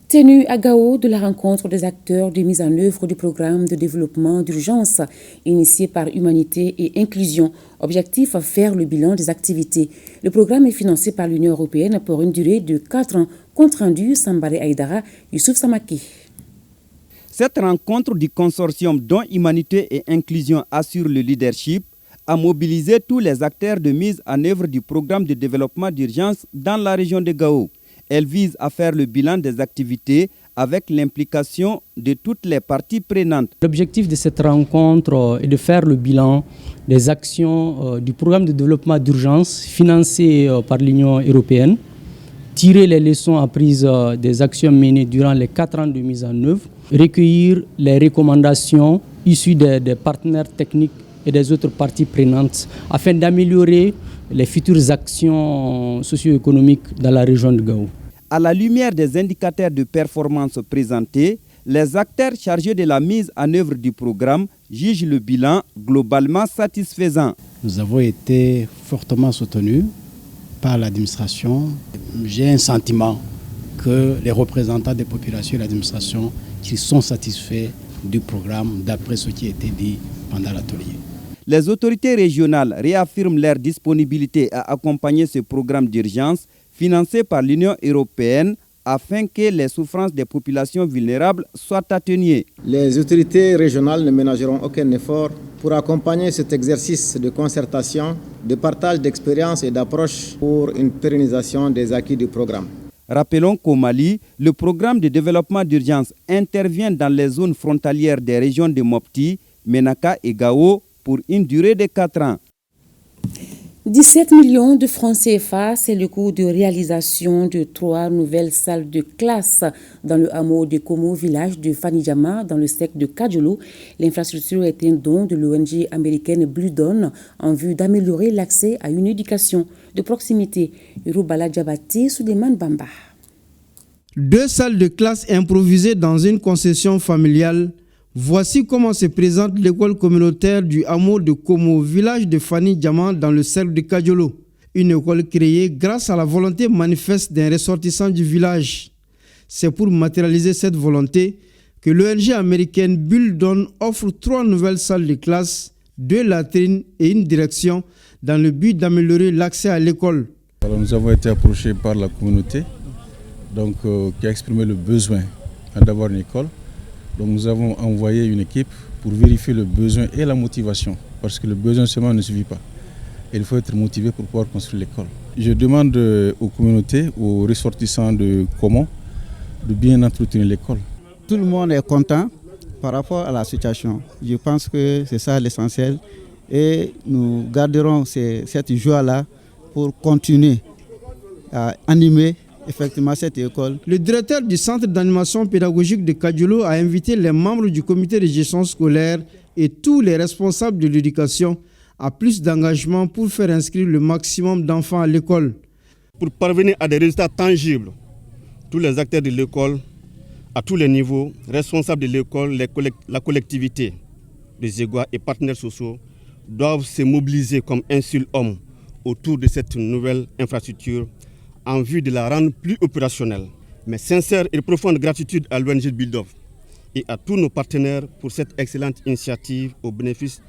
Speaker 1: Tenue à Gao de la rencontre des acteurs de mise en œuvre du programme de développement d'urgence initié par Humanité et Inclusion. Objectif, faire le bilan des activités. Le programme est financé par l'Union européenne pour une durée de 4 ans. Compte rendu, Sambare Aïdara, Youssouf Samaki.
Speaker 19: Cette rencontre du consortium dont Humanité et Inclusion assure le leadership a mobilisé tous les acteurs de mise en œuvre du programme de développement d'urgence dans la région de Gao. Elle vise à faire le bilan des activités avec l'implication de toutes les parties prenantes.
Speaker 20: L'objectif de cette rencontre est de faire le bilan des actions du programme de développement d'urgence financé par l'Union européenne, tirer les leçons apprises des actions menées durant les 4 ans de mise en œuvre, recueillir les recommandations issues des partenaires techniques et des autres parties prenantes afin d'améliorer les futures actions socio-économiques dans la région de Gao.
Speaker 19: À la lumière des indicateurs de performance présentés, les acteurs chargés de la mise en œuvre du programme jugent le bilan globalement satisfaisant.
Speaker 21: Nous avons été fortement soutenus par l'administration. J'ai un sentiment que les représentants des populations et l'administration qui sont satisfaits du programme d'après ce qui a été dit pendant l'atelier.
Speaker 19: Les autorités régionales réaffirment leur disponibilité à accompagner ce programme d'urgence financé par l'Union européenne afin que les souffrances des populations vulnérables soient atténuées.
Speaker 22: Les autorités régionales ne ménageront aucun effort pour accompagner cet exercice de concertation, de partage d'expériences et d'approches pour une pérennisation des acquis du programme.
Speaker 19: Rappelons qu'au Mali, le programme de développement d'urgence intervient dans les zones frontalières des régions de Mopti, Menaka et Gao pour une durée de 4 ans.
Speaker 1: 17 millions de francs CFA, c'est le coût de réalisation de 3 nouvelles salles de classe dans le hameau de Komo, village de Fanidjama, dans le secteur de Kadjolo. L'infrastructure est un don de l'ONG américaine Blue Dawn en vue d'améliorer l'accès à une éducation de proximité. Urubala Djabati, Souleymane Bamba.
Speaker 9: 2 salles de classe improvisées dans une concession familiale. Voici comment se présente l'école communautaire du hameau de Komo, village de Fanidjama dans le cercle de Kadjolo. Une école créée grâce à la volonté manifeste d'un ressortissant du village. C'est pour matérialiser cette volonté que l'ONG américaine Blue Dawn offre 3 nouvelles salles de classe, 2 latrines et une direction dans le but d'améliorer l'accès à l'école.
Speaker 23: Alors nous avons été approchés par la communauté qui a exprimé le besoin d'avoir une école. Donc nous avons envoyé une équipe pour vérifier le besoin et la motivation, parce que le besoin seulement ne suffit pas. Il faut être motivé pour pouvoir construire l'école. Je demande aux communautés, aux ressortissants de Komo, de bien entretenir l'école.
Speaker 21: Tout le monde est content par rapport à la situation. Je pense que c'est ça l'essentiel et nous garderons cette joie-là pour continuer à animer effectivement cette école.
Speaker 9: Le directeur du centre d'animation pédagogique de Kadjolo a invité les membres du comité de gestion scolaire et tous les responsables de l'éducation à plus d'engagement pour faire inscrire le maximum d'enfants à l'école.
Speaker 24: Pour parvenir à des résultats tangibles, tous les acteurs de l'école, à tous les niveaux, responsables de l'école, la collectivité, les égouts et partenaires sociaux doivent se mobiliser comme un seul homme autour de cette nouvelle infrastructure en vue de la rendre plus opérationnelle. Mes sincères et profondes gratitude à l'ONG Build-Off et à tous nos partenaires pour cette excellente initiative au bénéfice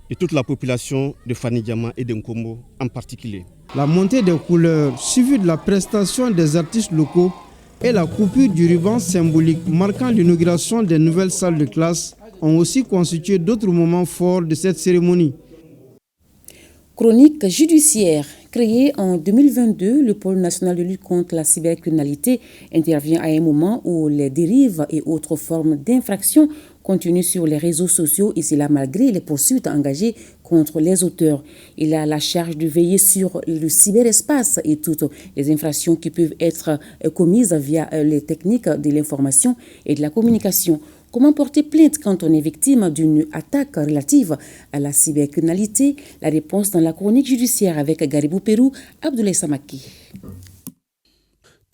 Speaker 24: de toute la population de Fanidjama et de Nkombo en particulier.
Speaker 9: La montée des couleurs suivie de la prestation des artistes locaux et la coupure du ruban symbolique marquant l'inauguration des nouvelles salles de classe ont aussi constitué d'autres moments forts de cette cérémonie.
Speaker 1: Chronique judiciaire. Créé en 2022, le pôle national de lutte contre la cybercriminalité intervient à un moment où les dérives et autres formes d'infraction continuent sur les réseaux sociaux, et cela malgré les poursuites engagées contre les auteurs. Il a la charge de veiller sur le cyberespace et toutes les infractions qui peuvent être commises via les techniques de l'information et de la communication. Comment porter plainte quand on est victime d'une attaque relative à la cybercriminalité? La réponse dans la chronique judiciaire avec Garibou Pérou, Abdoulaye Samaki.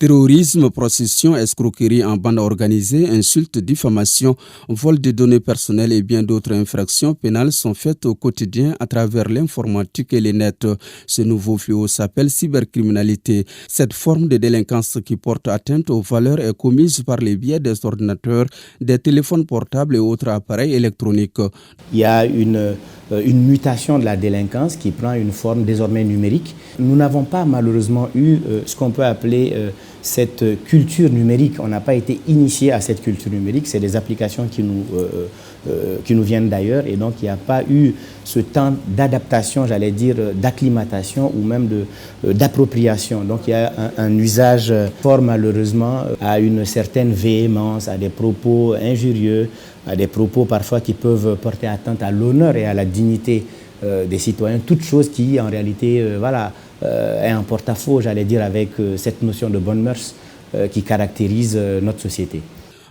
Speaker 9: Terrorisme, procession, escroquerie en bande organisée, insultes, diffamation, vol de données personnelles et bien d'autres infractions pénales sont faites au quotidien à travers l'informatique et les nets. Ce nouveau fléau s'appelle cybercriminalité. Cette forme de délinquance qui porte atteinte aux valeurs est commise par les biais des ordinateurs, des téléphones portables et autres appareils électroniques.
Speaker 2: Il y a une mutation de la délinquance qui prend une forme désormais numérique. Nous n'avons pas malheureusement eu ce qu'on peut appeler cette culture numérique. On n'a pas été initié à cette culture numérique. C'est des applications qui nous viennent d'ailleurs, et donc il n'y a pas eu ce temps d'adaptation, j'allais dire d'acclimatation ou même d'appropriation. Donc il y a un usage fort malheureusement à une certaine véhémence, à des propos injurieux, à des propos parfois qui peuvent porter atteinte à l'honneur et à la dignité des citoyens, toute chose qui en réalité est en porte-à-faux, j'allais dire, avec cette notion de bonne mœurs qui caractérise notre société.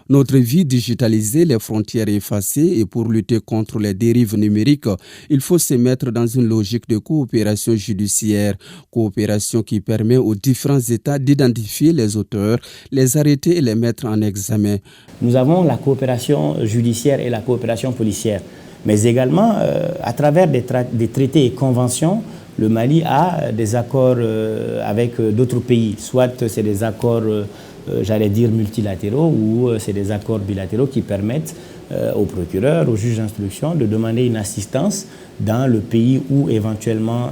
Speaker 9: Notre vie digitalisée, les frontières effacées, et pour lutter contre les dérives numériques, il faut se mettre dans une logique de coopération judiciaire. Coopération qui permet aux différents États d'identifier les auteurs, les arrêter et les mettre en examen.
Speaker 2: Nous avons la coopération judiciaire et la coopération policière, mais également à travers des traités et conventions, le Mali a des accords avec d'autres pays, soit c'est des accords j'allais dire multilatéraux, ou c'est des accords bilatéraux qui permettent au procureur, au juge d'instruction de demander une assistance dans le pays où éventuellement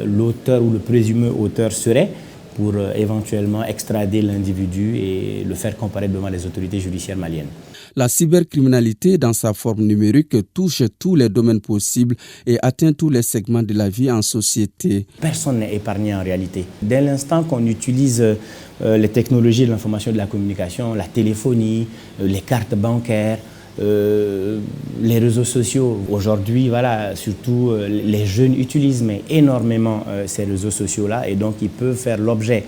Speaker 2: l'auteur ou le présumé auteur serait, pour éventuellement extrader l'individu et le faire comparaître devant les autorités judiciaires maliennes.
Speaker 9: La cybercriminalité, dans sa forme numérique, touche tous les domaines possibles et atteint tous les segments de la vie en société.
Speaker 2: Personne n'est épargné en réalité. Dès l'instant qu'on utilise les technologies de l'information et de la communication, la téléphonie, les cartes bancaires, les réseaux sociaux, aujourd'hui, surtout les jeunes utilisent mais énormément ces réseaux sociaux-là, et donc ils peuvent faire l'objet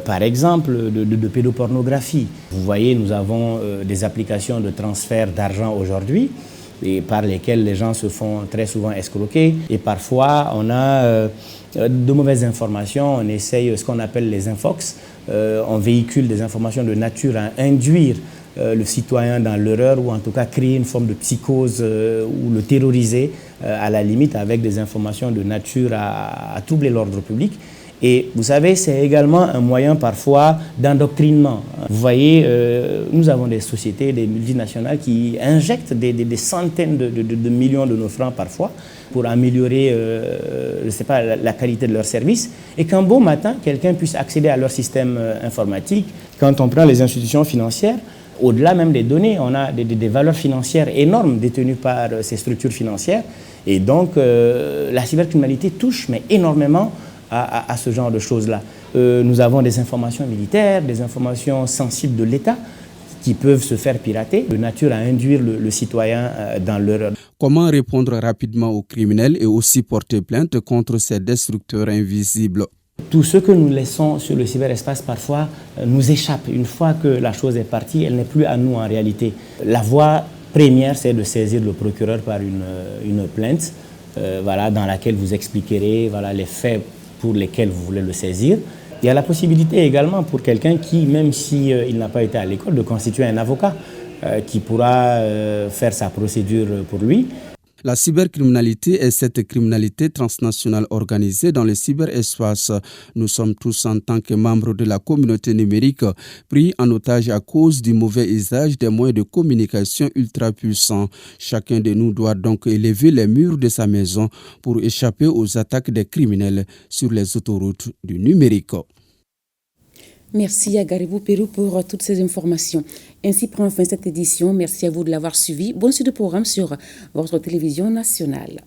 Speaker 2: par exemple de pédopornographie. Vous voyez, nous avons des applications de transfert d'argent aujourd'hui et par lesquelles les gens se font très souvent escroquer, et parfois on a de mauvaises informations, on essaye ce qu'on appelle les infox, on véhicule des informations de nature à induire le citoyen dans l'erreur, ou en tout cas créer une forme de psychose ou le terroriser à la limite avec des informations de nature à troubler l'ordre public. Et vous savez, c'est également un moyen parfois d'endoctrinement. Vous voyez, nous avons des sociétés, des multinationales qui injectent des centaines de millions de nos francs parfois pour améliorer la qualité de leurs services, et qu'un beau matin, quelqu'un puisse accéder à leur système informatique. Quand on prend les institutions financières, au-delà même des données, on a des valeurs financières énormes détenues par ces structures financières. Et donc, la cybercriminalité touche mais énormément à ce genre de choses-là. Nous avons des informations militaires, des informations sensibles de l'État qui peuvent se faire pirater, de nature à induire le citoyen dans l'erreur.
Speaker 9: Comment répondre rapidement aux criminels et aussi porter plainte contre ces destructeurs invisibles?
Speaker 2: Tout ce que nous laissons sur le cyberespace parfois nous échappe. Une fois que la chose est partie, elle n'est plus à nous en réalité. La voie première, c'est de saisir le procureur par une plainte dans laquelle vous expliquerez les faits pour lesquels vous voulez le saisir. Il y a la possibilité également pour quelqu'un qui, même s'il n'a pas été à l'école, de constituer un avocat qui pourra faire sa procédure pour lui.
Speaker 9: La cybercriminalité est cette criminalité transnationale organisée dans le cyberespace. Nous sommes tous, en tant que membres de la communauté numérique, pris en otage à cause du mauvais usage des moyens de communication ultra puissants. Chacun de nous doit donc élever les murs de sa maison pour échapper aux attaques des criminels sur les autoroutes du numérique.
Speaker 1: Merci à Garibou Pérou pour toutes ces informations. Ainsi prend fin cette édition. Merci à vous de l'avoir suivi. Bonne suite de programme sur votre télévision nationale.